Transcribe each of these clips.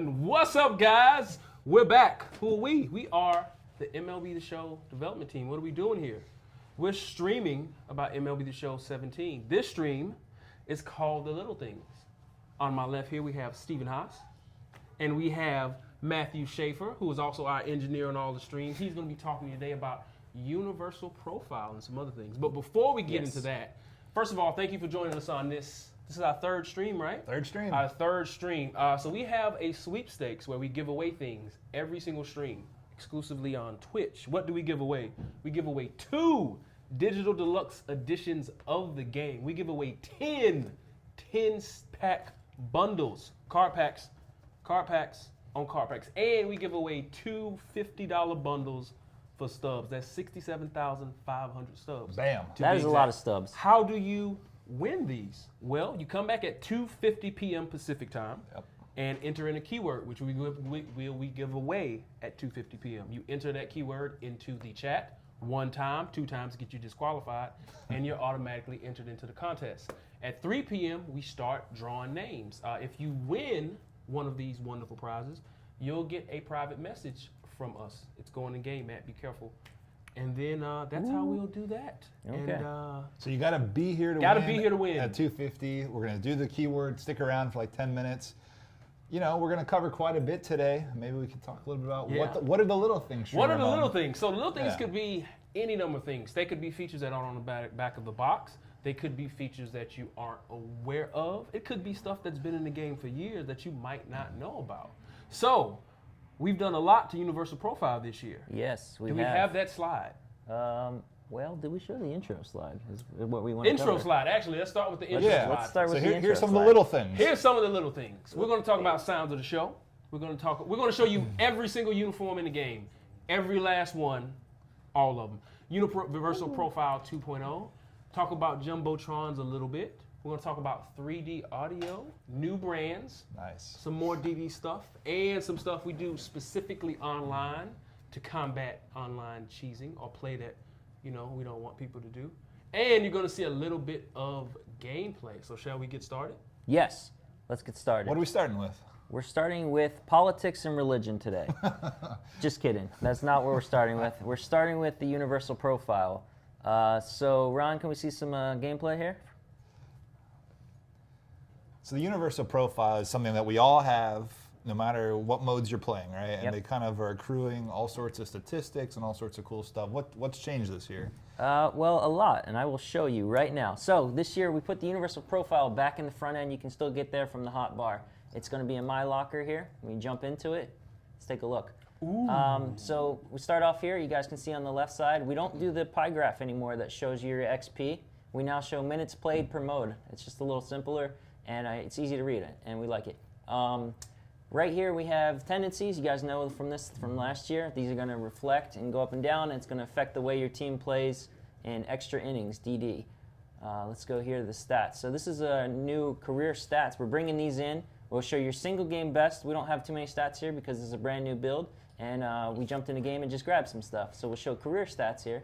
And what's up, guys? We're back. Who are we? We are the MLB The Show development team. What are we doing here? We're streaming about MLB The Show 17. This stream is called The Little Things. On my left here, we have Stephen Haas. And we have Matthew Schaefer, who is also our engineer on all the streams. He's going to be talking today about universal profile and some other things. But before we get into that, first of all, thank you for joining us on this. This is our third stream, right? Third stream. Our third stream. So we have a sweepstakes where we give away things every single stream, exclusively on Twitch. What do we give away? We give away 2 digital deluxe editions of the game. We give away 10 pack bundles, card packs on card packs. And we give away 2 $50 bundles for stubs. That's 67,500 stubs. Bam. That is a lot of stubs. How do you win these? Well, you come back at 2:50 p.m. Pacific time and enter in a keyword, which we give away at 2:50 p.m. You enter that keyword into the chat 1 time, 2 times to get you disqualified, and you're automatically entered into the contest. At 3 p.m., we start drawing names. If you win one of these wonderful prizes, you'll get a private message from us. It's going in game, Matt. Be careful. And then that's how we'll do that. Okay. And, so you got to be here to win. Gotta be here to win. At 2:50, we're going to do the keyword. Stick around for like 10 minutes. You know, we're going to cover quite a bit today. Maybe we can talk a little bit about what are the little things. What are the little things? So the little things Yeah. could be any number of things. They could be features that aren't on the back of the box. They could be features that you aren't aware of. It could be stuff that's been in the game for years that you might not know about. So we've done a lot to Universal Profile this year. Yes, we Do we have that slide? Well, did we show the intro slide? Is what we want to Intro cover. slide. Actually, let's start with the intro Yeah. slide. Let's start So with the intro here's some of slide. the little things. Here's some of the little things. We're going to talk about sounds of the show. We're going to show you every single uniform in the game. Every last one, all of them. Universal Profile 2.0. Talk about Jumbotrons a little bit. We're going to talk about 3D audio, new brands, Nice. some more DD stuff, and some stuff we do specifically online to combat online cheesing or play that, we don't want people to do. And you're going to see a little bit of gameplay. So shall we get started? Yes, let's get started. What are we starting with? We're starting with politics and religion today. Just kidding. That's not what we're starting with. We're starting with the Universal Profile. So, Ron, can we see some gameplay here? So the universal profile is something that we all have, no matter what modes you're playing, right? And Yep. they kind of are accruing all sorts of statistics and all sorts of cool stuff. What's changed this year? Well, a lot, and I will show you right now. So this year we put the Universal Profile back in the front end. You can still get there from the hot bar. It's going to be in my locker here. We jump into it. Let's take a look. So we start off here. You guys can see on the left side, we don't do the pie graph anymore that shows you your XP. We now show minutes played per mode. It's just a little simpler, and it's easy to read it, and we like it. Right here we have tendencies. You guys know from last year. These are going to reflect and go up and down, and it's going to affect the way your team plays in extra innings, DD. Let's go here to the stats. So this is a new career stats. We're bringing these in. We'll show your single game best. We don't have too many stats here because this is a brand new build, and we jumped in the game and just grabbed some stuff. So we'll show career stats here.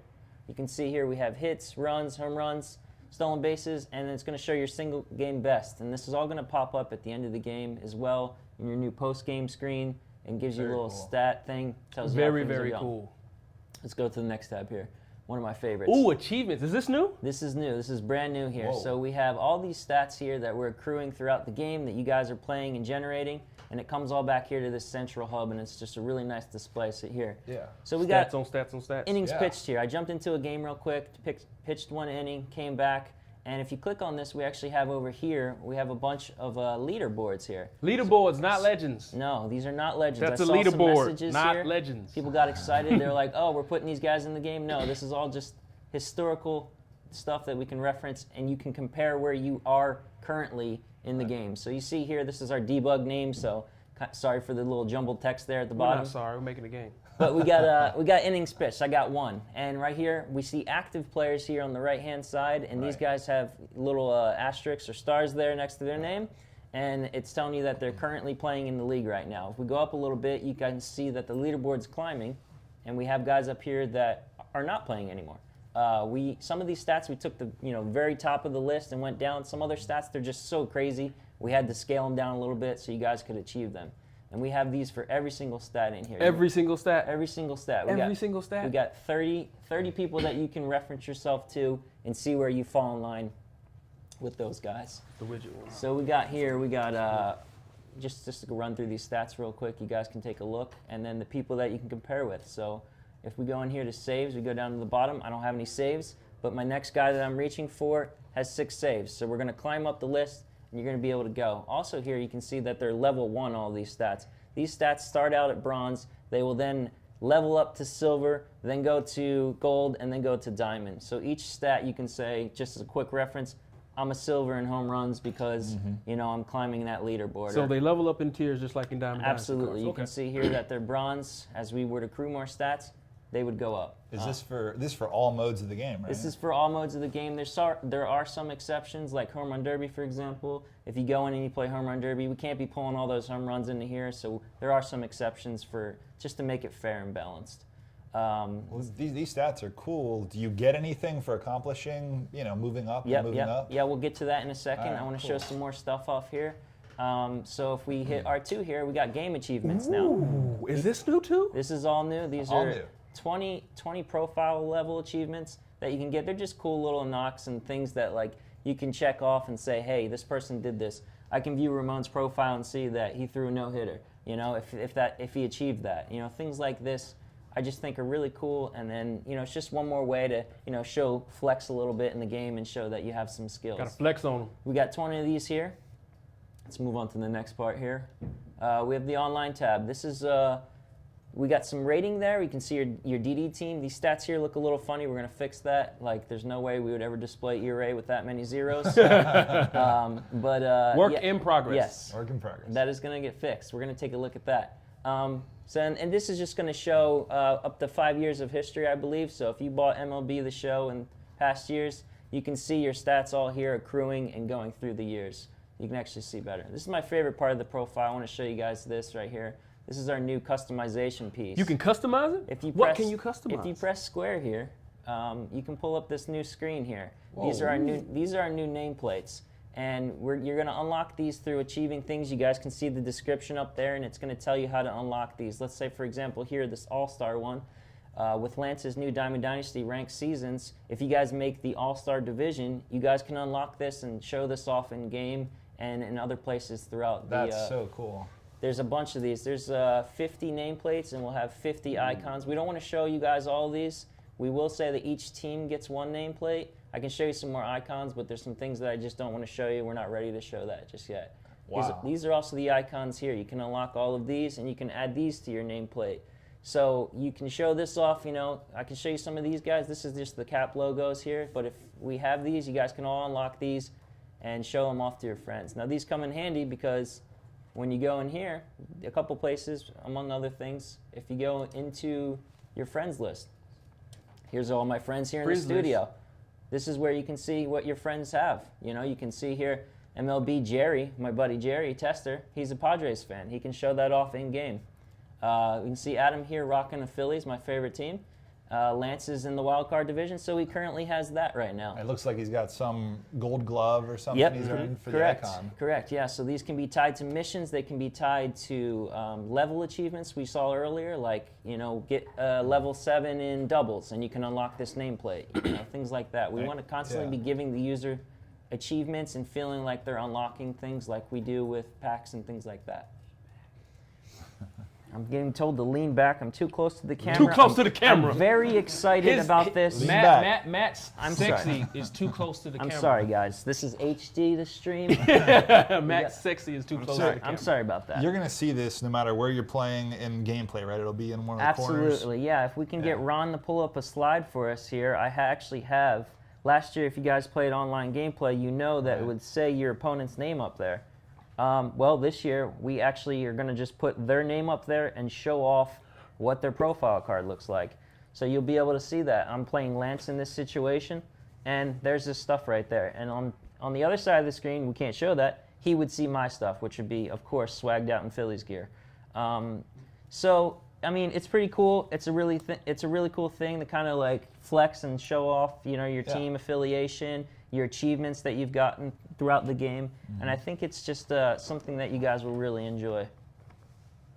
You can see here we have hits, runs, home runs, stolen bases, and then it's going to show your single game best. And this is all going to pop up at the end of the game as well in your new post-game screen, and gives you a little stat thing. Tells you how Very, things are very going. cool. Let's go to the next tab here. One of my favorites. Ooh, achievements. Is this new? This is new. This is brand new here. Whoa. So we have all these stats here that we're accruing throughout the game that you guys are playing and generating, and it comes all back here to this central hub, and it's just a really nice display here. Yeah. So we got Stats on stats on stats. innings Yeah. pitched here. I jumped into a game real quick, pitched 1 inning, came back, and if you click on this, we actually have over here, we have a bunch of leaderboards here. Leaderboards, not legends. No, these are not legends. That's I a saw some leaderboard, messages not here. legends. People got excited. They're like, oh, we're putting these guys in the game. No, this is all just historical stuff that we can reference, and you can compare where you are currently in the game. So you see here, this is our debug name, so sorry for the little jumbled text there at the We're bottom. not sorry. We're making a game. But we got innings pitched. I got 1. And right here, we see active players here on the right-hand side, and these guys have little asterisks or stars there next to their name, and it's telling you that they're currently playing in the league right now. If we go up a little bit, you can see that the leaderboard's climbing, and we have guys up here that are not playing anymore. Some of these stats we took the very top of the list and went down. Some other stats, they're just so crazy, we had to scale them down a little bit so you guys could achieve them. And we have these for every single stat in here. Every single stat? Every single stat. Single stat? We got 30 people that you can reference yourself to and see where you fall in line with those guys. The widget one. So we got just to run through these stats real quick, you guys can take a look, and then the people that you can compare with. So if we go in here to saves, we go down to the bottom. I don't have any saves, but my next guy that I'm reaching for has 6 saves. So we're going to climb up the list, and you're going to be able to go. Also here you can see that they're level 1, all these stats. These stats start out at bronze. They will then level up to silver, then go to gold, and then go to diamond. So each stat you can say, just as a quick reference, I'm a silver in home runs because, I'm climbing that leaderboard. So they level up in tiers just like in Diamond Dynasty Absolutely. You cards. can see here that they're bronze. As we were to accrue more stats, they would go up. Is this for all modes of the game, right? This is for all modes of the game. There are some exceptions, like Home Run Derby, for example. If you go in and you play Home Run Derby, we can't be pulling all those home runs into here, so there are some exceptions for just to make it fair and balanced. Well, these stats are cool. Do you get anything for accomplishing, moving up and moving up? Yeah, we'll get to that in a second. Right, I want to cool. show some more stuff off here. So if we hit R2 here, we got game achievements now. Ooh, is this new too? This is all new. These All are new. 20 profile level achievements that you can get. They're just cool little knocks and things that like you can check off and say, hey, this person did this. I can view Ramon's profile and see that he threw a no-hitter. If he achieved that. Things like this I just think are really cool, and then it's just one more way to show flex a little bit in the game and show that you have some skills. Got to flex on them. We got 20 of these here. Let's move on to the next part here. We have the online tab. This is we got some rating there. You can see your DD team. These stats here look a little funny. We're gonna fix that. Like, there's no way we would ever display ERA with that many zeros. Work in progress. Yes. Work in progress. That is gonna get fixed. We're gonna take a look at that. And this is just gonna show up to 5 years of history, I believe. So if you bought MLB The Show in past years, you can see your stats all here accruing and going through the years. You can actually see better. This is my favorite part of the profile. I want to show you guys this right here. This is our new customization piece. You can customize it? If you What press, can you customize? If you press square here, you can pull up this new screen here. Whoa. These are our new nameplates, and you're going to unlock these through achieving things. You guys can see the description up there, and it's going to tell you how to unlock these. Let's say, for example, here this All-Star one. With Lance's new Diamond Dynasty ranked seasons, if you guys make the All-Star division, you guys can unlock this and show this off in game and in other places throughout the. That's so cool. There's a bunch of these. There's 50 nameplates, and we'll have 50 icons. We don't want to show you guys all of these. We will say that each team gets one nameplate. I can show you some more icons, but there's some things that I just don't want to show you. We're not ready to show that just yet. Wow. These are also the icons here. You can unlock all of these, and you can add these to your nameplate. So you can show this off, I can show you some of these guys. This is just the cap logos here, but if we have these, you guys can all unlock these and show them off to your friends. Now these come in handy because when you go in here, a couple places, among other things, if you go into your friends list, here's all my friends here in the studio. This is where you can see what your friends have. You can see here MLB Jerry, my buddy Jerry Tester, he's a Padres fan. He can show that off in game. We can see Adam here rocking the Phillies, my favorite team. Lance is in the wild card division, so he currently has that right now. It looks like he's got some gold glove or something he's earned for Correct. the icon. Correct, yeah. So these can be tied to missions. They can be tied to level achievements we saw earlier, like, get level 7 in doubles, and you can unlock this nameplate, things like that. We want to constantly be giving the user achievements and feeling like they're unlocking things like we do with packs and things like that. I'm getting told to lean back. I'm too close to the camera. Too close to the camera. I'm very excited about this. Matt's I'm sexy sorry. is too close to the camera. I'm sorry, guys. This is HD, the stream. Matt's sexy is too close to the camera. I'm sorry about that. You're going to see this no matter where you're playing in gameplay, right? It'll be in one of the corners. Absolutely, yeah. If we can get Ron to pull up a slide for us here, I actually have. Last year, if you guys played online gameplay, you know that it would say your opponent's name up there. Well, this year, we actually are going to just put their name up there and show off what their profile card looks like. So you'll be able to see that. I'm playing Lance in this situation, and there's this stuff right there. And on the other side of the screen, we can't show that. He would see my stuff, which would be, of course, swagged out in Phillies gear. So, I mean, it's pretty cool. It's a really cool thing to kind of like flex and show off, your team affiliation, your achievements that you've gotten throughout the game. And I think it's just something that you guys will really enjoy.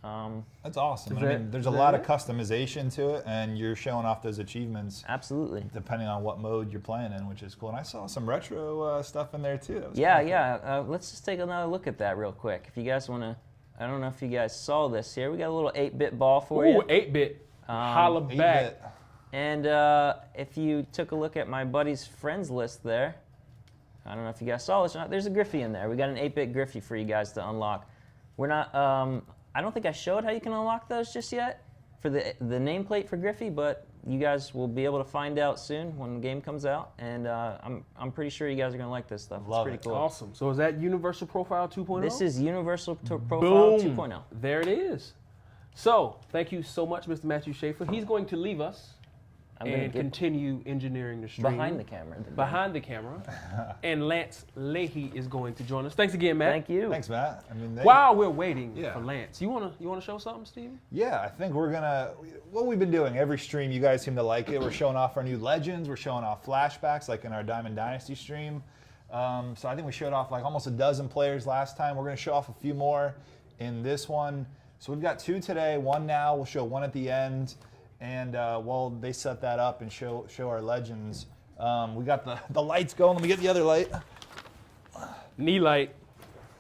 That's awesome. Is I that- mean, there's is a that lot it? of customization to it, and you're showing off those achievements Absolutely. depending on what mode you're playing in, which is cool. And I saw some retro stuff in there too. That was Yeah, kinda cool. yeah. Let's just take another look at that real quick. If you guys want to, I don't know if you guys saw this here. We got a little 8-bit ball for Ooh, you. 8-bit. Holla back. 8-bit. And if you took a look at my buddy's friends list there, I don't know if you guys saw this or not, there's a Griffey in there. We got an 8-bit Griffey for you guys to unlock. We're not, I don't think I showed how you can unlock those just yet for the nameplate for Griffey, but you guys will be able to find out soon when the game comes out. And I'm pretty sure you guys are going to like this stuff. Love it's it. pretty cool. Awesome. So is that Universal Profile 2.0? This is Universal Profile Boom. 2.0. There it is. So thank you so much, Mr. Matthew Schaefer. He's going to leave us I'm going to and get continue engineering the stream. behind the camera. Behind the camera. And Lance Leahy is going to join us. Thanks again, Matt. Thank you. Thanks, Matt. I mean, While we're waiting Yeah. for Lance, you wanna show something, Steve? Yeah, I think we're gonna. What we've been doing every stream, you guys seem to like it. We're showing off our new legends. We're showing off flashbacks, like in our Diamond Dynasty stream. So I think we showed off like almost a dozen players last time. We're gonna show off a few more in this one. So we've got 2 today, 1 now. We'll show 1 at the end. And while they set that up and show our legends, we got the lights going. Let me get the other light. Knee light.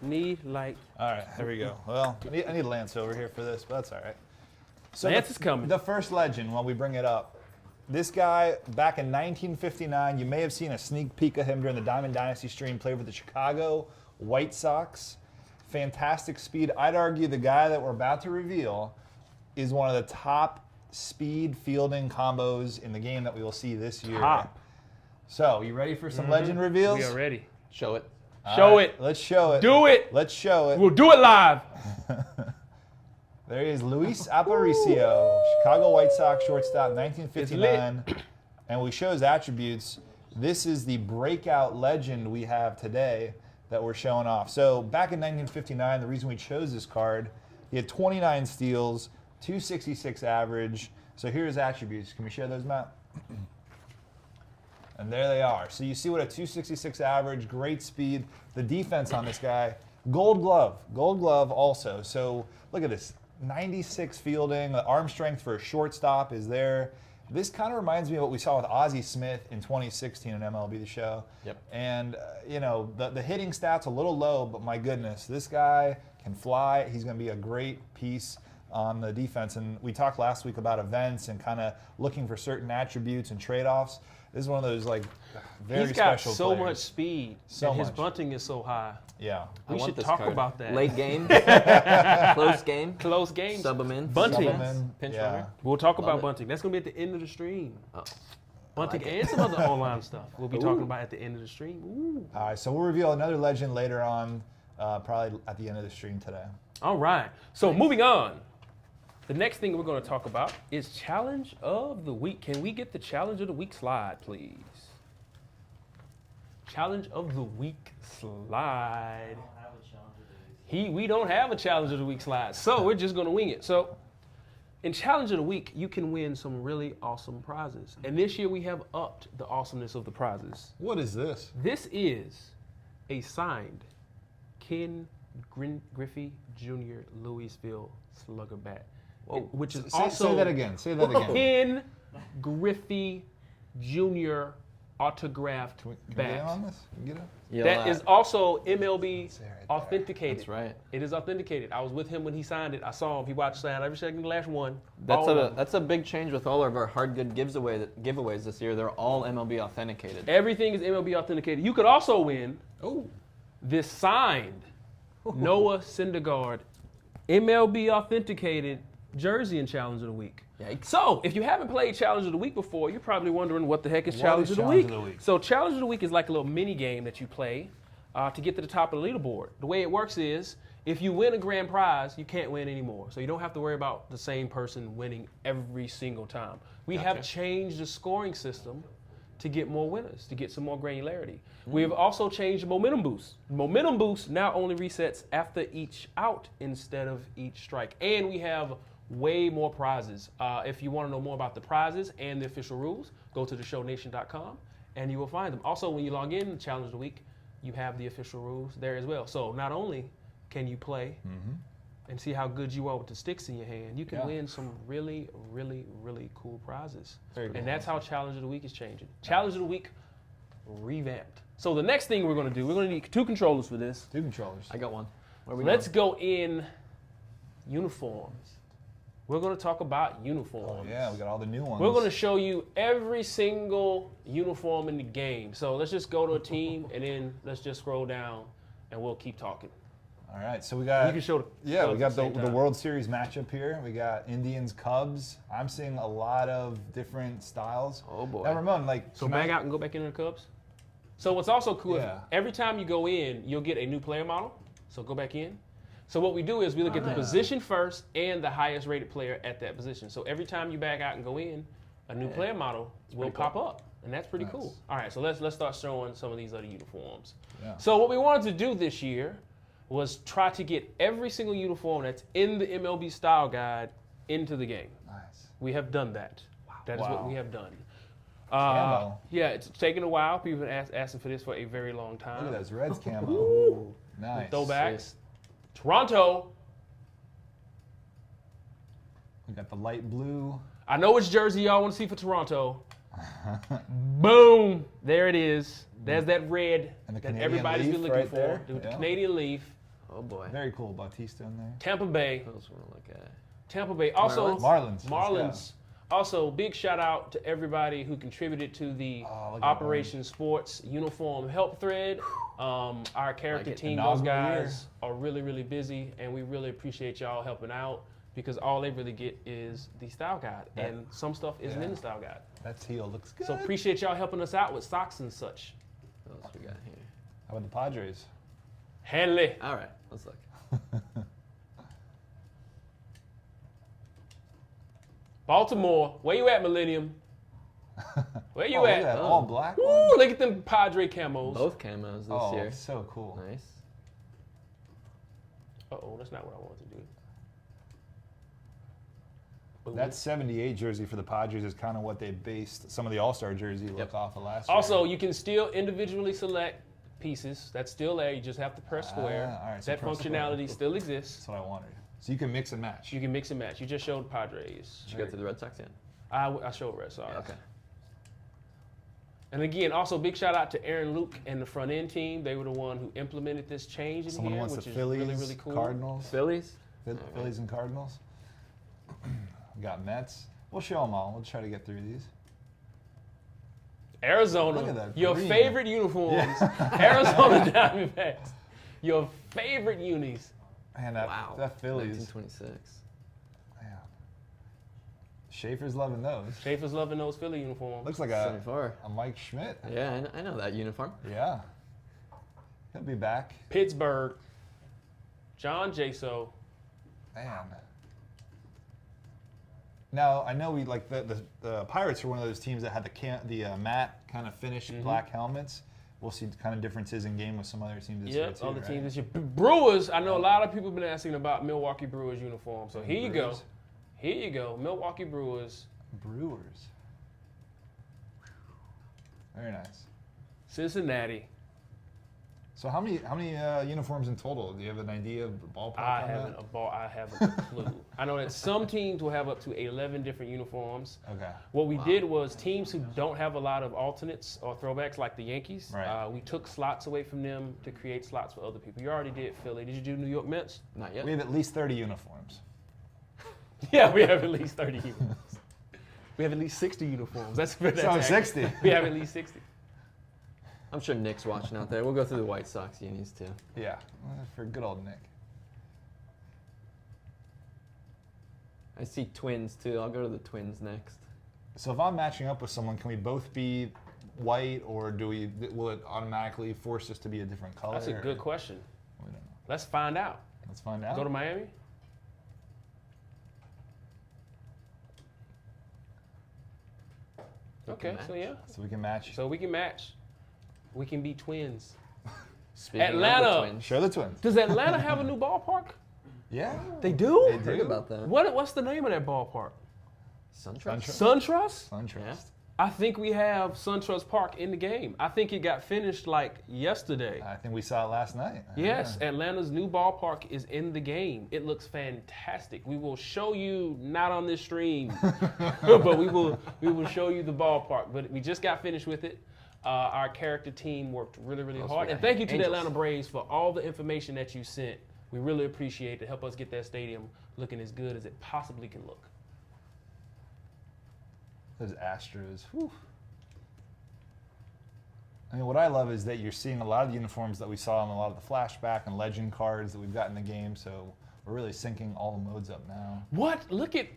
All right, there we go. Well, I need Lance over here for this, but that's all right. So Lance is coming. The first legend, when we bring it up, this guy back in 1959, you may have seen a sneak peek of him during the Diamond Dynasty stream, played with the Chicago White Sox. Fantastic speed. I'd argue the guy that we're about to reveal is one of the top speed fielding combos in the game that we will see this year. Top. So, you ready for some legend reveals? We are ready. Show it. Show it. Let's show it. Do it. Let's show it. We'll do it live. There he is, Luis Aparicio, Chicago White Sox shortstop, 1959. And we show his attributes. This is the breakout legend we have today that we're showing off. So back in 1959, the reason we chose this card, he had 29 steals, 266 average. So here's his attributes. Can we share those, Matt? And there they are. So you see what a 266 average, great speed. The defense on this guy, gold glove also. So look at this, 96 fielding, the arm strength for a shortstop is there. This kind of reminds me of what we saw with Ozzie Smith in 2016 in MLB The Show. Yep. And, the hitting stats a little low, but my goodness, this guy can fly. He's going to be a great piece on the defense. And we talked last week about events and kind of looking for certain attributes and trade-offs. This is one of those, very He's got special so players. much speed. So and his much. bunting is so high. Yeah. I We want should this talk card. about that. Late game, close game, Close games. sub 'em in, Bunting. defense, pinch runner. We'll talk about it. bunting. That's going to be at the end of the stream. Oh. Bunting like it. and some other online stuff we'll be talking about at the end of the stream. Ooh. All right, so we'll reveal another legend later on, probably at the end of the stream today. All right. So moving on. The next thing we're going to talk about is Challenge of the Week. Can we get the Challenge of the Week slide, please? Challenge of the Week slide. We don't have a Challenge of the Week slide, so we're just going to wing it. So in Challenge of the Week, you can win some really awesome prizes. And this year we have upped the awesomeness of the prizes. What is this? This is a signed Ken Griffey Jr. Louisville Slugger bat, which is also say that again. Say that again. Ken Griffey Jr. autographed Can we get in bat. on this? Can we get it? Yeah, That is also MLB right there. authenticated. That's right. It is authenticated. I was with him when he signed it. I saw him. He watched sign every second of the last one. That's All of a them. that's a big change with all of our hard good giveaways this year. They're all MLB authenticated. Everything is MLB authenticated. You could also win this signed Noah Syndergaard MLB authenticated jersey in Challenge of the Week. Yikes. So, if you haven't played Challenge of the Week before, you're probably wondering what the heck is What Challenge is of the Challenge Week? of the Week? So, Challenge of the Week is like a little mini game that you play to get to the top of the leaderboard. The way it works is, if you win a grand prize, you can't win anymore. So you don't have to worry about the same person winning every single time. We have changed the scoring system to get more winners, to get some more granularity. We have also changed the momentum boost. Momentum boost now only resets after each out instead of each strike. And we have way more prizes. If you want to know more about the prizes and the official rules, go to theshownation.com and you will find them. Also, when you log in to Challenge of the Week, you have the official rules there as well. So not only can you play and see how good you are with the sticks in your hand, you can Yeah. win some really, really, really cool prizes. Very cool. And that's how Challenge of the Week is changing. Challenge of the Week revamped. So the next thing we're going to do, we're going to need 2 controllers for this. 2 controllers. I got one. Where are we Let's going? go in uniforms. We're going to talk about uniforms. Oh, yeah, we got all the new ones. We're going to show you every single uniform in the game. So let's just go to a team and then let's just scroll down and we'll keep talking. All right, so we You got can show the yeah, we at got the same time. World Series matchup here. We got Indians, Cubs. I'm seeing a lot of different styles. Oh, boy. Now, Ramon, like So tonight- back out and go back into the Cubs. So what's also cool is Yeah. every time you go in, you'll get a new player model. So go back in. So what we do is we look at the position first and the highest rated player at that position. So every time you back out and go in, a new player model will pop up. And that's pretty Nice. cool. All right, so let's start showing some of these other uniforms. Yeah. So what we wanted to do this year was try to get every single uniform that's in the MLB style guide into the game. Nice. We have done that. That is what Wow. we have done. Camo. Yeah, it's taken a while. People have been asking for this for a very long time. Look at those Reds camo. Ooh. Nice. Throwbacks. Toronto. We got the light blue. I know which jersey y'all want to see for Toronto. Boom. There it is. There's that red And the that Canadian everybody's been leaf looking right for. there. With the Yeah. Canadian leaf. Oh, boy. Very cool. Bautista in there. Tampa Bay. Those want to look at. Tampa Bay. Also, Marlins. Marlins. Also, big shout out to everybody who contributed to the Oh, look at Operation Sports Uniform Help Thread. Our character Like it. team, those Inaugural guys are really, really busy, and we really appreciate y'all helping out because all they really get is the style guide, and some stuff isn't in the style guide. That teal looks good. So appreciate y'all helping us out with socks and such. What else we got here? How about the Padres? Hanley. All right, let's look. Baltimore, where you at, Millennium? Where you Oh, look at? at that all black one. Ooh, look at them Padre camos. Both camos this Oh, year. so cool. Nice. Uh-oh, that's not what I wanted to do. Boom. That 78 jersey for the Padres is kind of what they based some of the All-Star jersey look off of last year. Also, you can still individually select pieces. That's still there. You just have to press square. all right, so That press functionality square. still exists. That's what I wanted. So you can mix and match. You can mix and match. You just showed Padres. Did you get to the Red Sox yet? I showed Red Sox. Okay. And again, also big shout out to Aaron Luke and the front end team. They were the one who implemented this change in Someone here, wants which the is Phillies, really, really cool. Cardinals. Phillies? Phillies and Cardinals. We got Mets. We'll show them all. We'll try to get through these. Arizona, Look at that your green. favorite uniforms. Arizona Diamondbacks, your favorite unis. Man, that, Wow. that Phillies. 1926. Man. Schaefer's loving those. Schaefer's loving those Philly uniforms. Looks like a 74. Mike Schmidt. Yeah, I know that uniform. Yeah. He'll be back. Pittsburgh, John Jaso. Man. Now I know we like the Pirates are one of those teams that had the matte kind of finished black helmets. We'll see kind of differences in game with some other teams this year Yep, too. other right? teams this year. Brewers, I know a lot of people have been asking about Milwaukee Brewers uniform. So here you go. Brewers. Here you go. Milwaukee Brewers, Brewers. Very nice. Cincinnati. So how many uniforms in total? Do you have an idea of the ballpark? I on haven't that? I haven't a clue. I know that some teams will have up to 11 different uniforms. Okay. What we did was teams who don't have a lot of alternates or throwbacks like the Yankees, Right. we took slots away from them to create slots for other people. You already did Philly. Did you do New York Mets? Not yet. We have at least 30 uniforms. Yeah, we have at least 30 uniforms. We have at least 60 uniforms. That's So accurate. 60. We have at least 60. I'm sure Nick's watching out there. We'll go through the White Sox unis too. Yeah, for good old Nick. I see Twins too. I'll go to the Twins next. So if I'm matching up with someone, can we both be white, or will it automatically force us to be a different color? That's a or- good question. We don't know. Let's find out. Let's find out. Go to Miami. Okay, so yeah. So we can match. So we can match. We can be twins. Speaking Atlanta. of the Twins. Show the Twins. Does Atlanta have a new ballpark? Yeah. They do? They Heard do. about that. What's the name of that ballpark? SunTrust. SunTrust? SunTrust. Yeah. I think we have SunTrust Park in the game. I think it got finished like yesterday. I think we saw it last night. Yes, Atlanta's new ballpark is in the game. It looks fantastic. We will show you, not on this stream, but we will show you the ballpark. But we just got finished with it. Our character team worked really, really hard. And thank you to the Atlanta Braves for all the information that you sent. We really appreciate it to help us get that stadium looking as good as it possibly can look. Those Astros. Whew. I mean, what I love is that you're seeing a lot of the uniforms that we saw in a lot of the flashback and legend cards that we've got in the game. So we're really syncing all the modes up now. What? Look at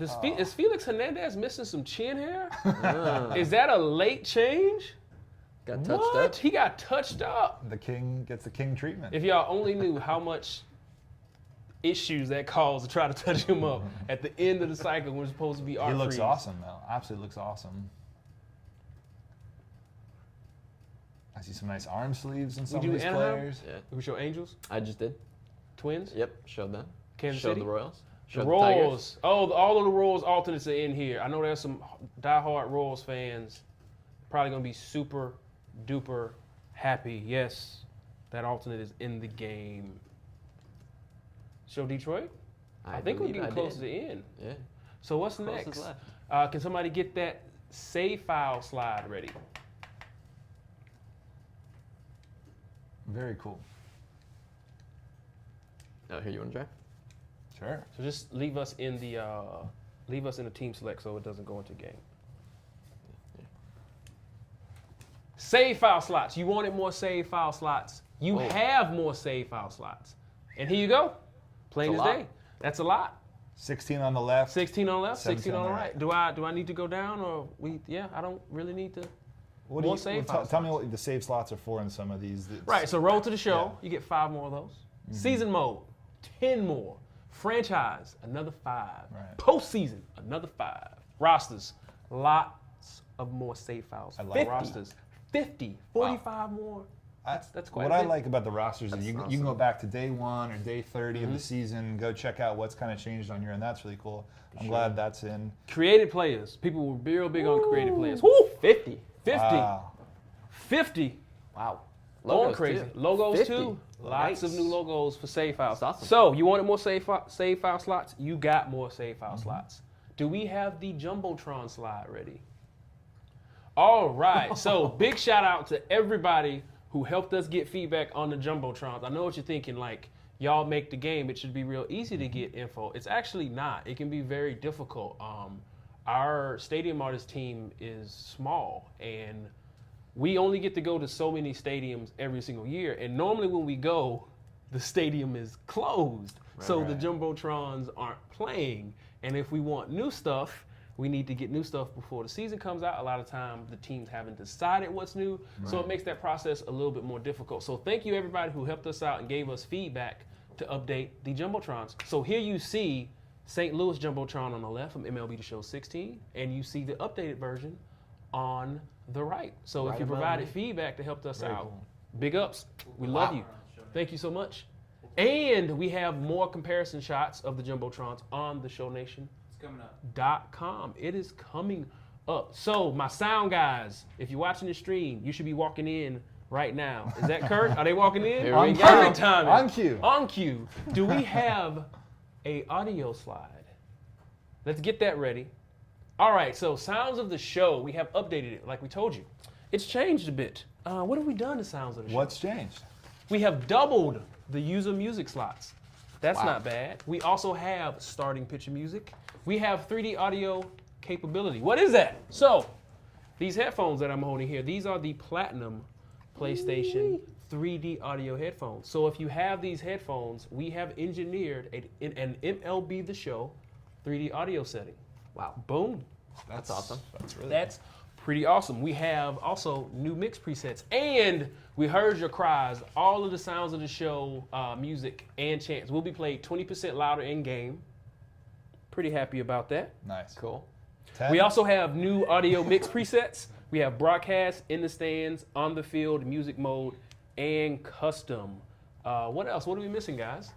is Felix Hernandez missing some chin hair? Is that a late change? Got touched What? up. He got touched up. The king gets the king treatment. If y'all only knew how much issues that caused to try to touch him up at the end of the cycle when it's supposed to be art He looks freeze. awesome, though. Absolutely looks awesome. I see some nice arm sleeves in some We of do these Anaheim? players. Yeah. We show Angels, I just did. Twins, Yep. Showed them. Kansas Showed City? the Royals. the Showed the Tigers. Royals. Oh, all of the Royals alternates are in here. I know there's some diehard Royals fans probably gonna be super duper happy. Yes, that alternate is in the game. Show Detroit. I think we're believe getting I close did. to the end. Yeah. So what's Closest next? left. Can somebody get that save file slide ready? Very cool. Oh, here you want to try? Sure. So just leave us in the team select so it doesn't go into game. Save file slots. You wanted more save file slots. You Whoa. have more save file slots. And here you go. Plain as That's a lot. day. That's a lot. 16 on the left. 16 on the left, 16 on the 17 right. Do I need to go down or I don't really need to. What More do you, save well, file tell me what the save slots are for in some of these. Right, so roll to the show. Yeah. You get 5 more of those. Season mode, 10 more. Franchise, another 5. Right. Postseason, another 5. Rosters, lots of more save files. I like 50 it. rosters. 50, 45 more. That's quite What a I bit. like about the rosters is you can go back to day 1 or day 30 Mm-hmm. of the season, go check out what's kind of changed on your end. That's really cool. I'm glad that's in. Created players. People were real big on created players. Woo! 50. 50. Wow. 50. Wow. Going Logos, crazy. too. Logos 50. too. Lots of Nice. new logos for save files. That's awesome. So you wanted more save file slots? You got more save file slots. Do we have the Jumbotron slide ready? All right. So big shout out to everybody who helped us get feedback on the Jumbotrons. I know what you're thinking, like, y'all make the game. It should be real easy to get info. It's actually not. It can be very difficult. Our stadium artist team is small, and we only get to go to so many stadiums every single year. And normally when we go, the stadium is closed. So the right. Jumbotrons aren't playing. And if we want new stuff, we need to get new stuff before the season comes out. A lot of times the teams haven't decided what's new. So it makes that process a little bit more difficult. So thank you everybody who helped us out and gave us feedback to update the Jumbotrons. So here you see St. Louis Jumbotron on the left from MLB The Show 16, and you see the updated version on the right. So if Right you above provided me. feedback to help us Very out, cool. big ups. We love you. Thank you so much. And we have more comparison shots of the Jumbotrons on the ShowNation.com. It's coming up. It is coming up. So my sound guys, if you're watching the stream, you should be walking in right now. Is that Kurt? Are they walking in? Here On we cue. go. Perfect timing. On cue. On cue. Do we have a audio slide? Let's get that ready. All right, so Sounds of the Show, we have updated it like we told you. It's changed a bit. What have we done to Sounds of the Show? What's changed? We have doubled the user music slots. That's Wow. not bad. We also have starting picture music. We have 3D audio capability. What is that? So, these headphones that I'm holding here, these are the Platinum PlayStation 3D audio headphones. So if you have these headphones, we have engineered an MLB The Show 3D audio setting. Wow. Boom. That's awesome. That's pretty awesome. We have also new mix presets, and we heard your cries. All of the Sounds of the Show music and chants will be played 20% louder in game. Pretty happy about that. Nice. Cool. 10? We also have new audio mix presets. We have broadcast, in the stands, on the field, music mode, and custom. What else? What are we missing, guys?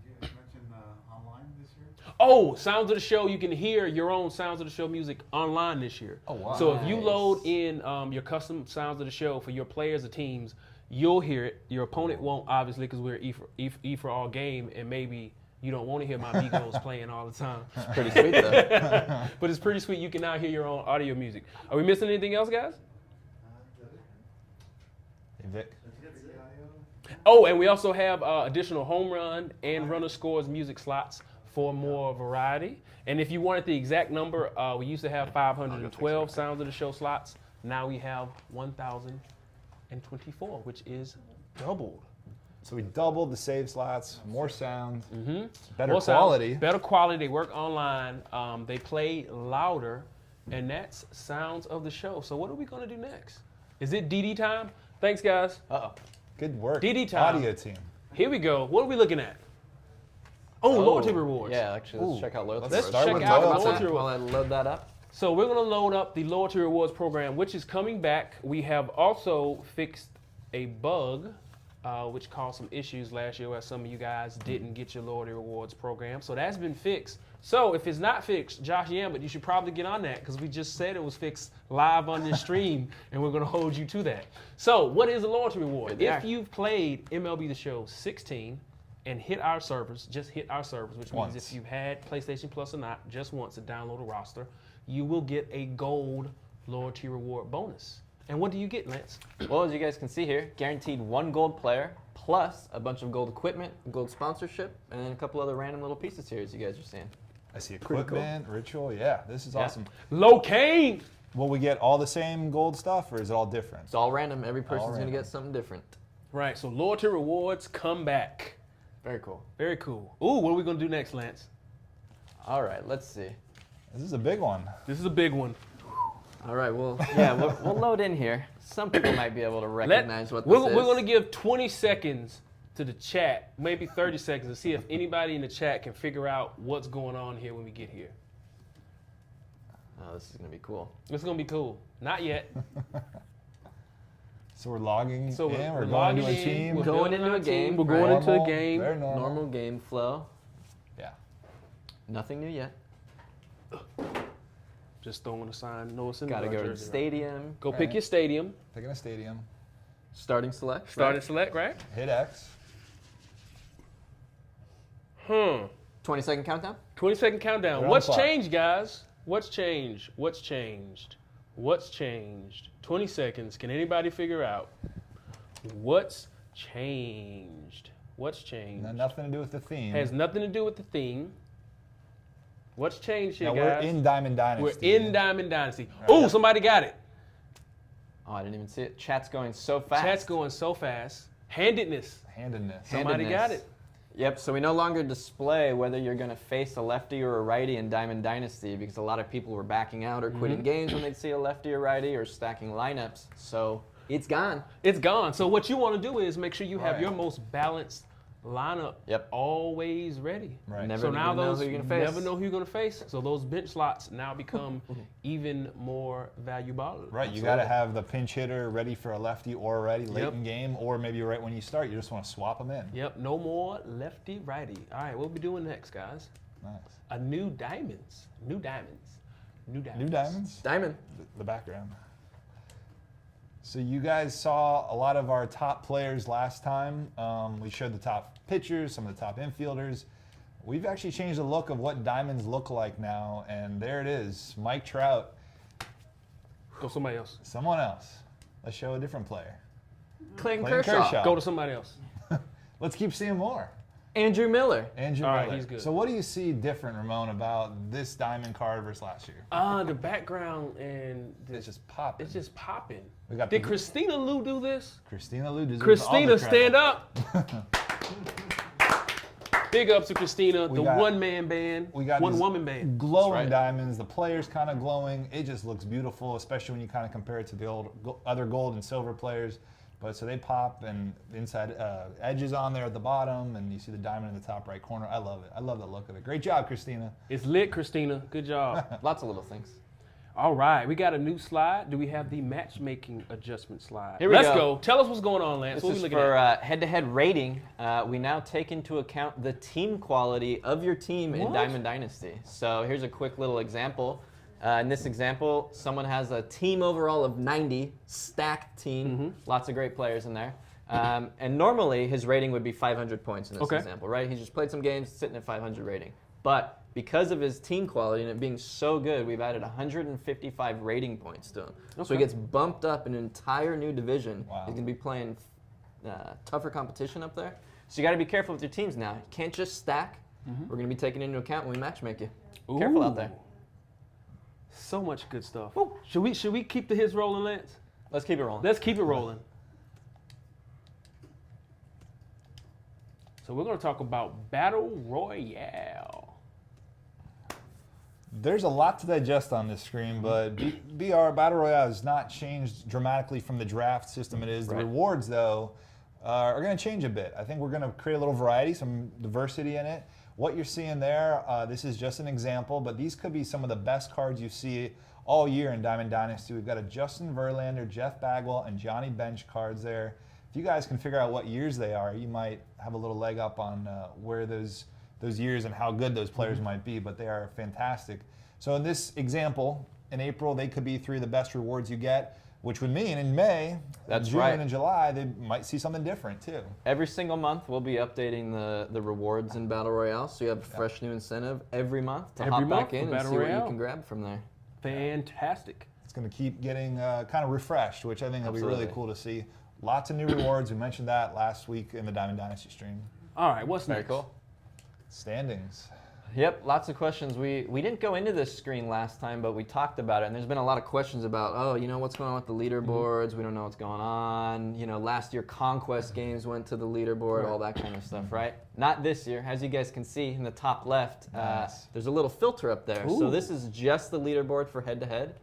You mentioned online this year? Oh, Sounds of the Show. You can hear your own Sounds of the Show music online this year. Oh, wow. So if you load in your custom Sounds of the Show for your players or teams, you'll hear it. Your opponent won't, obviously, because we're E for all game, and maybe you don't want to hear my Migos playing all the time. It's pretty sweet though. But it's pretty sweet. You can now hear your own audio music. Are we missing anything else, guys? Hey, Vic. Oh, and we also have additional home run and runner scores music slots for more variety. And if you wanted the exact number, we used to have 512 Sounds of the Show slots. Now we have 1,024, which is doubled. So we doubled the save slots, more sound, better More quality. sound, better quality. They work online. They play louder, and that's Sounds of the Show. So what are we going to do next? Is it DD time? Thanks, guys. Uh-oh. Good work, DD time. audio team. Here we go. What are we looking at? Oh, loyalty rewards. Yeah, actually, let's Ooh, check out loyalty let's rewards. start with check out loyalty. loyalty While I load that up. So we're going to load up the loyalty rewards program, which is coming back. We have also fixed a bug, which caused some issues last year where some of you guys didn't get your loyalty rewards program. So that's been fixed. So if it's not fixed, Josh Yambert, you should probably get on that because we just said it was fixed live on this stream, and we're going to hold you to that. So what is a loyalty reward? If you've played MLB The Show 16 and hit our servers, just hit our servers, which means Once. if you've had PlayStation Plus or not, just once to download a roster, you will get a gold loyalty reward bonus. And what do you get, Lance? Well, as you guys can see here, guaranteed 1 gold player plus a bunch of gold equipment, gold sponsorship, and then a couple other random little pieces here as you guys are seeing. I see Pretty cool. equipment, ritual. Yeah, this is awesome. Locaine! Will we get all the same gold stuff, or is it all different? It's all random. Every person's going to random. get something different. Right, so loyalty rewards come back. Very cool. Very cool. Ooh, what are we going to do next, Lance? All right, let's see. This is a big one. This is a big one. All right, well, yeah, we'll load in here. Some people might be able to recognize what this is. We're going to give 20 seconds to the chat, maybe 30 seconds, to see if anybody in the chat can figure out what's going on here when we get here. Oh, this is going to be cool. It's going to be cool. Not yet. So we're logging So in. we're We're going logging into a in. team. We're Going building into our a game, team. We're going right? into a Normal, game. Very normal. Normal game flow. Yeah. Nothing new yet. Just throwing a sign. No, it's in Got to the go to the jersey. stadium. Go All pick right. your stadium. Picking a stadium. Starting select. Start right? and select, right? Hit X. 20-second countdown. 20-second countdown. We're on What's clock. changed, guys? What's changed? What's changed? What's changed? 20 seconds. Can anybody figure out what's changed? What's changed? Nothing to do with the theme. Has nothing to do with the theme. What's changed here, Now we're guys? in Diamond Dynasty. We're in Diamond Dynasty. Oh, somebody got it. Oh, I didn't even see it. Chat's going so fast. Chat's going so fast. Handedness. Handedness. Somebody got it. Yep, so we no longer display whether you're going to face a lefty or a righty in Diamond Dynasty because a lot of people were backing out or quitting games when they'd see a lefty or righty or stacking lineups. So it's gone. It's gone. So what you want to do is make sure you have Right. your most balanced lineup Yep. always ready. Right. Never So now know those who you're going to face. never know who you're going to face. So those bench slots now become even more valuable. Right, you got to have the pinch hitter ready for a lefty or a righty late Yep. in game, or maybe right when you start, you just want to swap them in. Yep. No more lefty righty. All right. What we doing next, guys? Nice. A new diamonds. New diamonds. New diamonds. New diamonds? Diamond. The background. So you guys saw a lot of our top players last time. We showed the top pitchers, some of the top infielders. We've actually changed the look of what diamonds look like now, and there it is, Mike Trout. Go somebody else. Someone else. Let's show a different player. Clayton Clayton Kershaw. Kershaw. Go to somebody else. Let's keep seeing more. Andrew Miller. Andrew All right, Miller. he's good. So what do you see different, Ramon, about this diamond card versus last year? The background and It's just popping. it's just popping. We got Did the- Christina Lou do this? Christina Lou deserves all Christina, the credit. stand up. Big ups to Christina, the got- one-man band, We got one these woman band. glowing That's right. diamonds. The players kind of glowing. It just looks beautiful, especially when you kind of compare it to the other gold and silver players. But so they pop, and inside edges on there at the bottom, and you see the diamond in the top right corner. I love it. I love the look of it. Great job, Christina. It's lit, Christina. Good job. Lots of little things. All right, we got a new slide. Do we have the matchmaking adjustment slide? Here we Let's go. go. Tell us what's going on, Lance. This What we is looking for at? head-to-head rating. We now take into account the team quality of your team in What? Diamond Dynasty. So here's a quick little example. In this example, someone has a team overall of 90, stacked team, lots of great players in there. And normally his rating would be 500 points in this example, right? He just played some games, sitting at 500 rating. But because of his team quality and it being so good, we've added 155 rating points to him. So he gets bumped up an entire new division. Wow. He's going to be playing tougher competition up there. So you got to be careful with your teams now. You can't just stack. We're going to be taking into account when we matchmake you. Careful out there. So much good stuff. Should we keep the hits rolling, Lance? Let's keep it rolling. Let's keep it rolling. So we're going to talk about Battle Royale. There's a lot to digest on this screen, but BR Battle Royale has not changed dramatically from the draft system it is. The rewards, though, are going to change a bit. I think we're going to create a little variety, some diversity in it. What you're seeing there, this is just an example, but these could be some of the best cards you see all year in Diamond Dynasty. We've got a Justin Verlander, Jeff Bagwell, and Johnny Bench cards there. If you guys can figure out what years they are, you might have a little leg up on where those years and how good those players might be, but they are fantastic. So in this example, in April, they could be 3 of the best rewards you get, which would mean in May, June, and July, they might see something different too. Every single month, we'll be updating the rewards in Battle Royale, so you have a fresh new incentive every month to hop back in and see what you can grab from there. Fantastic. It's going to keep getting kind of refreshed, which I think will be really cool to see. Lots of new rewards. We mentioned that last week in the Diamond Dynasty stream. All right, what's next? Very cool. Standings. Yep, lots of questions. We didn't go into this screen last time, but we talked about it, and there's been a lot of questions about, oh, you know, what's going on with the leaderboards? We don't know what's going on. You know, last year Conquest games went to the leaderboard, all that kind of stuff, right? Not this year. As you guys can see in the top left, there's a little filter up there. Ooh. So this is just the leaderboard for head-to-head.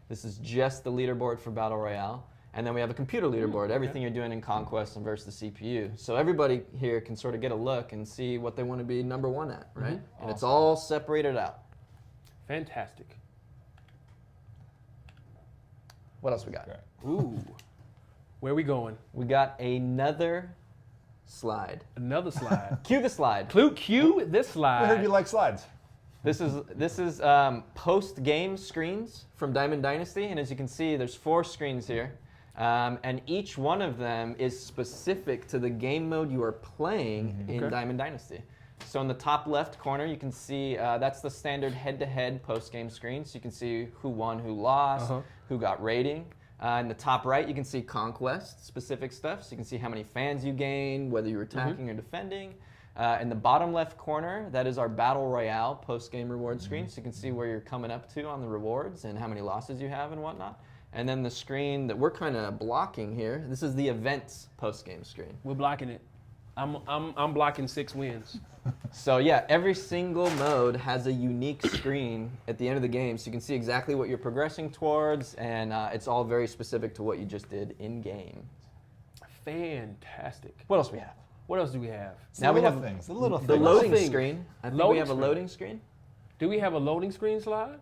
This is just the leaderboard for Battle Royale. And then we have a computer leaderboard, everything you're doing in Conquest and versus the CPU. So everybody here can sort of get a look and see what they want to be number 1 at, right? And it's all separated out. Fantastic. What else we got? Ooh. Where are we going? We got another slide. Another slide. Cue the slide. Cue this slide. I heard you like slides. This is post-game screens from Diamond Dynasty, and as you can see, there's 4 screens here. And each one of them is specific to the game mode you are playing in Diamond Dynasty. So in the top left corner, you can see that's the standard head-to-head post-game screen. So you can see who won, who lost, who got rating. In the top right, you can see Conquest-specific stuff. So you can see how many fans you gained, whether you're attacking or defending. In the bottom left corner, that is our Battle Royale post-game reward screen. So you can see where you're coming up to on the rewards and how many losses you have and whatnot. And then the screen that we're kind of blocking here, this is the events post-game screen. We're blocking it. I'm blocking 6 wins. So yeah, every single mode has a unique screen at the end of the game, so you can see exactly what you're progressing towards, and it's all very specific to what you just did in game. Fantastic. What else do we have? What else do we have? Now we have the little the things. loading things. screen. I think Loading we have a screen. loading screen. Do we have a loading screen slide?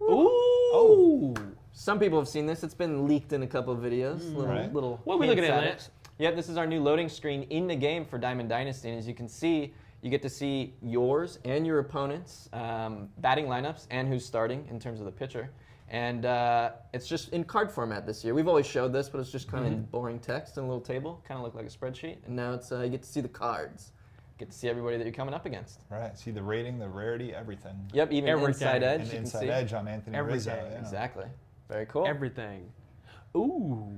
Ooh. Some people have seen this. It's been leaked in a couple of videos. Little What are we looking hints at, it. Lance? Yep, this is our new loading screen in the game for Diamond Dynasty. And as you can see, you get to see yours and your opponent's batting lineups and who's starting in terms of the pitcher. And it's just in card format this year. We've always showed this, but it's just kind of boring text in a little table, kind of look like a spreadsheet. And now it's you get to see the cards. Get to see everybody that you're coming up against. Right. See the rating, the rarity, everything. Yep, even Everything. Inside Edge, And you can Inside see. Edge on Anthony Rizzo. Everything. Yeah. Exactly. Very cool. Everything. Ooh.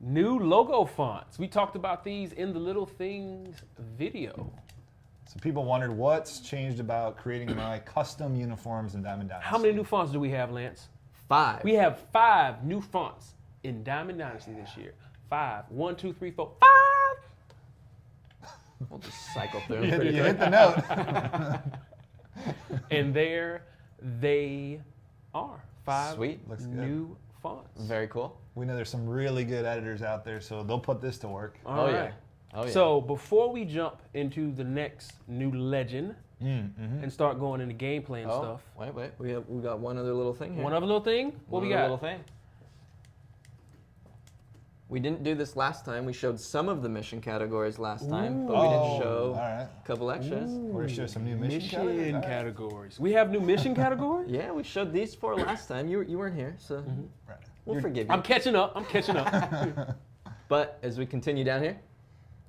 New logo fonts. We talked about these in the Little Things video. So people wondered what's changed about creating my custom uniforms in Diamond Dynasty. How many new fonts do we have, Lance? 5. We have 5 new fonts in Diamond Dynasty this year. 5. 1, 2, 3, 4, 5. We'll just cycle through You them pretty hit quick. the note. And there they are. 5 Sweet. Looks good. new fonts. Very cool. We know there's some really good editors out there, so they'll put this to work. All yeah. right. Oh, yeah. So before we jump into the next new legend, and start going into gameplay and stuff. Wait. We got one other little thing here. One other little thing? What we One other got? little thing. We didn't do this last time. We showed some of the mission categories last time, but we didn't show All right. a couple extras. We're going to show some new mission Mission categories. All right. categories. We have new mission categories? Yeah, we showed these 4 last time. You weren't here, so Right. we'll forgive you. I'm catching up. I'm catching up. But as we continue down here,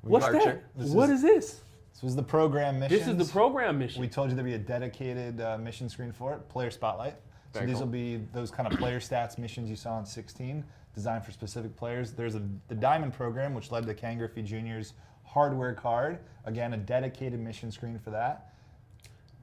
What's Archer. that? What is this? This was the program missions. This is the program mission. We told you there'd be a dedicated mission screen for it, player spotlight. So Very these cool. will be those kind of player stats missions you saw in 16, designed for specific players. There's the Diamond program, which led to Ken Griffey Jr.'s hardware card. Again, a dedicated mission screen for that.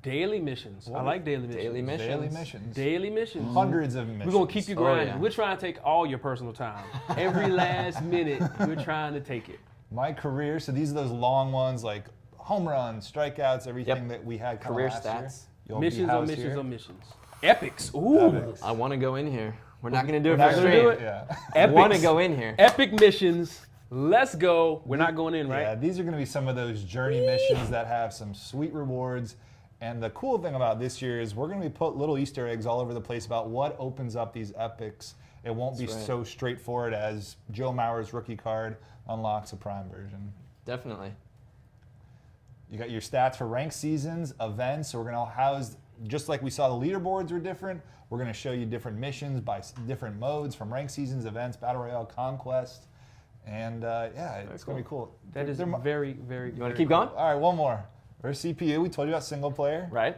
Daily missions. I like daily missions. daily missions. Daily missions. Daily missions. Hundreds of missions. We're going to keep you Oh, grinding. yeah. We're trying to take all your personal time. Every last minute, we're trying to take it. My career, so these are those long ones like home runs, strikeouts, everything that we had Career last stats. year. You'll be Missions on housed missions here. on missions. Epics. Ooh. Epics. I want to go in here. We're not going to do it We're not for gonna stream. do it. Yeah. I Epics. want to go in here. Epic missions. Let's go. We're not going in, right? Yeah, these are going to be some of those journey missions that have some sweet rewards. And the cool thing about this year is we're going to be put little Easter eggs all over the place about what opens up these epics. It won't be That's right. so straightforward as Joe Mauer's rookie card unlocks a prime version. Definitely. You got your stats for ranked seasons, events. So we're going to house, just like we saw the leaderboards were different, we're going to show you different missions by different modes from ranked seasons, events, battle royale, conquest. And yeah, it's going to be cool. That is They're mo- very, very You want to keep going? All right, one more. There's CPU. We told you about single player. Right.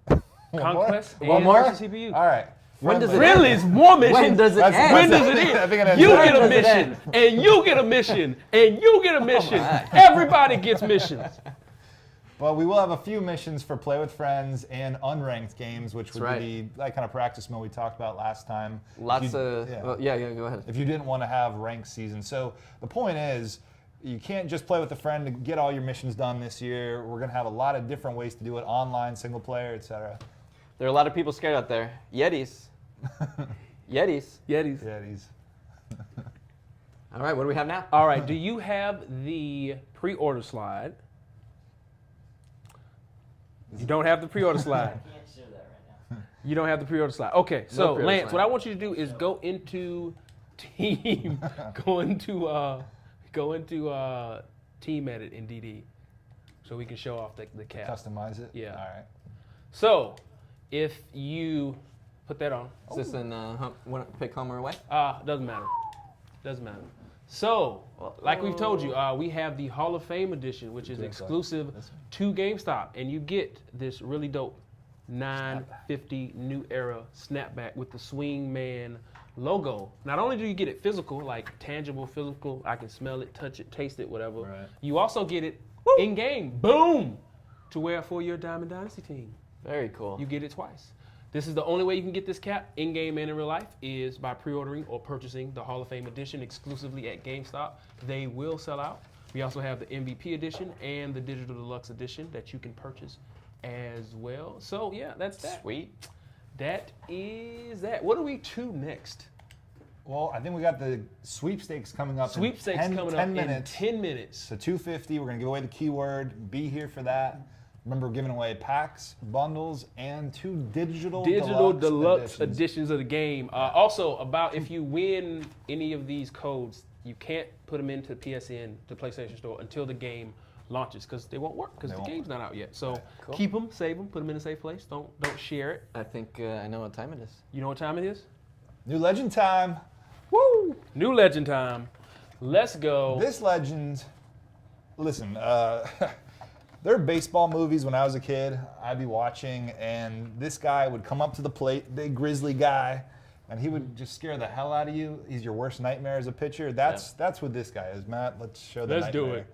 One more? Conquest and One more? Archer CPU. All right. When does it Really, it's more missions. When does it That's- end? When that's- does it I think it end? ends You right. get a When does it mission, and you get a mission, and you get a mission. Everybody gets missions. But we will have a few missions for play with friends and unranked games, which would right. be that kind of practice mode we talked about last time. Lots If you- of. yeah. Well, yeah, go ahead. If you didn't want to have ranked seasons. So the point is, you can't just play with a friend to get all your missions done this year. We're going to have a lot of different ways to do it, online, single player, etc. There are a lot of people scared out there. Yetis. Yetis. Yetis. Yeah, these. All right, what do we have now? All right. Do you have the pre-order slide? You don't have the pre-order slide. Can't show that right now. You don't have the pre-order slide. Okay, so pre-order Lance, slide. what I want you to do is go into team, go into team edit in DD, so we can show off the cap. Customize it? Yeah. All right. So, if you put that on, Is this in pick home or away? doesn't matter. Doesn't matter. So, like we've told you, we have the Hall of Fame edition, which is exclusive to GameStop, and you get this really dope 950 New Era snapback with the Swingman logo. Not only do you get it physical, like tangible physical, I can smell it, touch it, taste it, whatever. Right. You also get it in game, boom, to wear for your Diamond Dynasty team. Very cool. You get it twice. This is the only way you can get this cap in game and in real life is by pre-ordering or purchasing the Hall of Fame edition exclusively at GameStop. They will sell out. We also have the MVP edition and the Digital Deluxe edition that you can purchase as well. So yeah, that's that. Sweet. That is that. What are we to next? Well, I think we got the sweepstakes coming up. Sweepstakes in 10, coming 10 up minutes. in 10 minutes. So 250, we're going to give away the keyword. Be here for that. Remember, we're giving away packs, bundles, and 2 digital Deluxe editions. editions of the game. Also, about if you win any of these codes, you can't put them into PSN, the PlayStation Store, until the game launches, because they won't work, because the won't game's not out yet. So Cool. keep them, save them, put them in a safe place. Don't share it. I think I know what time it is. You know what time it is? New legend time. Woo! New legend time. Let's go. This legend, listen, there are baseball movies when I was a kid I'd be watching, and this guy would come up to the plate, big grizzly guy, and he would just scare the hell out of you. He's your worst nightmare as a pitcher. That's what this guy is, Matt. Let's show the Let's do nightmare. it.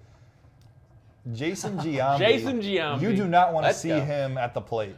Jason Giambi. Jason Giambi. You do not want to Let's see go. him at the plate.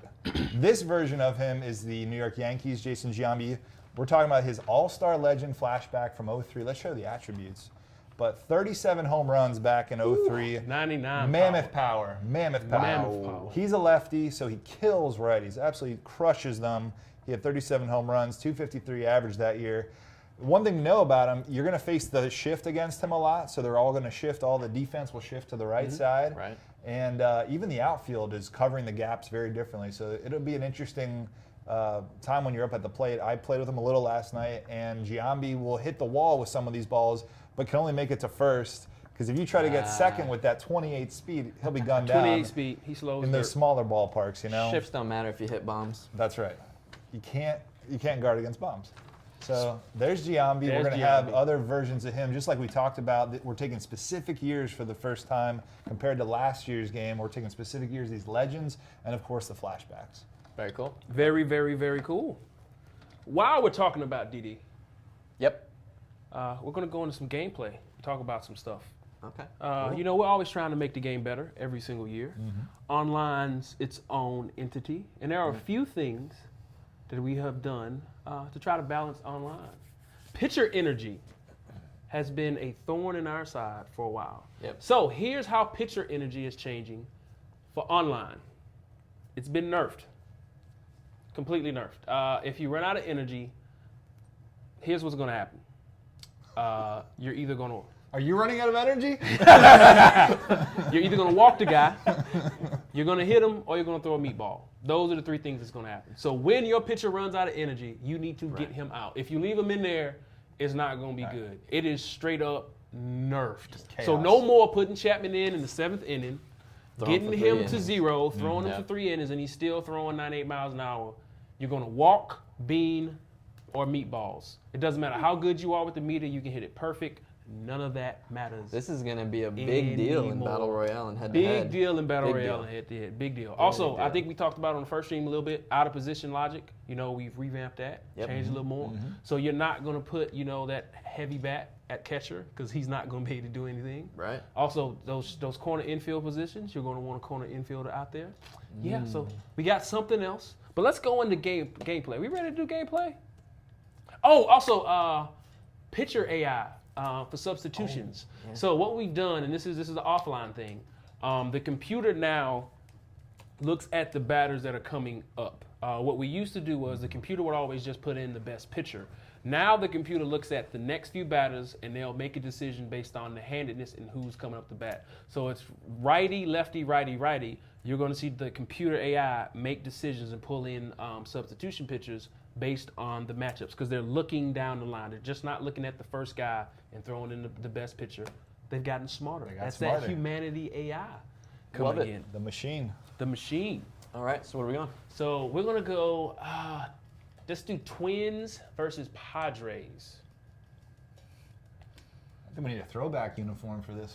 This version of him is the New York Yankees, Jason Giambi. We're talking about his All-Star Legend flashback from 03. Let's show the attributes. But 37 home runs back in 03. 99. Mammoth power. Mammoth power. Mammoth power. He's a lefty, so he kills righties. Absolutely crushes them. He had 37 home runs, 253 average that year. One thing to know about him, you're going to face the shift against him a lot, so they're all going to shift. All the defense will shift to the right side. Right. And even the outfield is covering the gaps very differently. So it'll be an interesting time when you're up at the plate. I played with him a little last night, and Giambi will hit the wall with some of these balls, but can only make it to first. Because if you try to get second with that 28 speed, he'll be gunned down. 28 speed, he slows in those smaller ballparks, you know. Shifts don't matter if you hit bombs. That's right. You can't guard against bombs. So there's Giambi. We're There's going to have Giambi. other versions of him, just like we talked about. We're taking specific years for the first time compared to last year's game. We're taking specific years, these legends, and of course the flashbacks. Very cool. Very, very, very cool. While we're talking about DD, Yep. we're going to go into some gameplay, talk about some stuff. Okay. You know, we're always trying to make the game better every single year. Online's its own entity, and there are a few things that we have done to try to balance online. Pitcher energy has been a thorn in our side for a while. Yep. So here's how pitcher energy is changing for online. It's been nerfed, completely nerfed. If you run out of energy, here's what's going to happen. You're either going to Are you running out of energy? You're either going to walk the guy, you're going to hit him, or you're going to throw a meatball. Those are the three things that's going to happen. So when your pitcher runs out of energy, you need to get him out. If you leave him in there, it's not going to be good. It is straight up nerfed. So chaos. no more putting Chapman in the 7th inning, Throwing getting for 3 him to innings. 0, throwing him for 3 innings, and he's still throwing 98 miles an hour. You're going to walk, bean, or meatballs. It doesn't matter how good you are with the meter. You can hit it perfect. None of that matters. This is going to be a big deal in Anymore. Battle Royale and head-to-head. Big deal in Battle Big Royale deal. and head-to-head. Big deal. Also, big I deal. think we talked about it on the first stream a little bit, out of position logic. You know, we've revamped that, Yep. changed a little more. So you're not going to put, you know, that heavy bat at catcher because he's not going to be able to do anything. Right. Also, those corner infield positions, you're going to want a corner infielder out there. Yeah, so we got something else. But let's go into gameplay. We ready to do gameplay? Oh, also, pitcher AI for substitutions. So what we've done, and this is the offline thing, the computer now looks at the batters that are coming up. What we used to do was the computer would always just put in the best pitcher. Now the computer looks at the next few batters and they'll make a decision based on the handedness and who's coming up the bat. So it's righty, lefty, righty, righty. You're going to see the computer AI make decisions and pull in substitution pitchers based on the matchups because they're looking down the line. They're just not looking at the first guy and throwing in the best pitcher. They've gotten smarter. That's smarter. that humanity AI Love coming it. in. The machine. The machine. All right, so where are we going? So we're going to go, let's do Twins versus Padres. I think we need a throwback uniform for this one.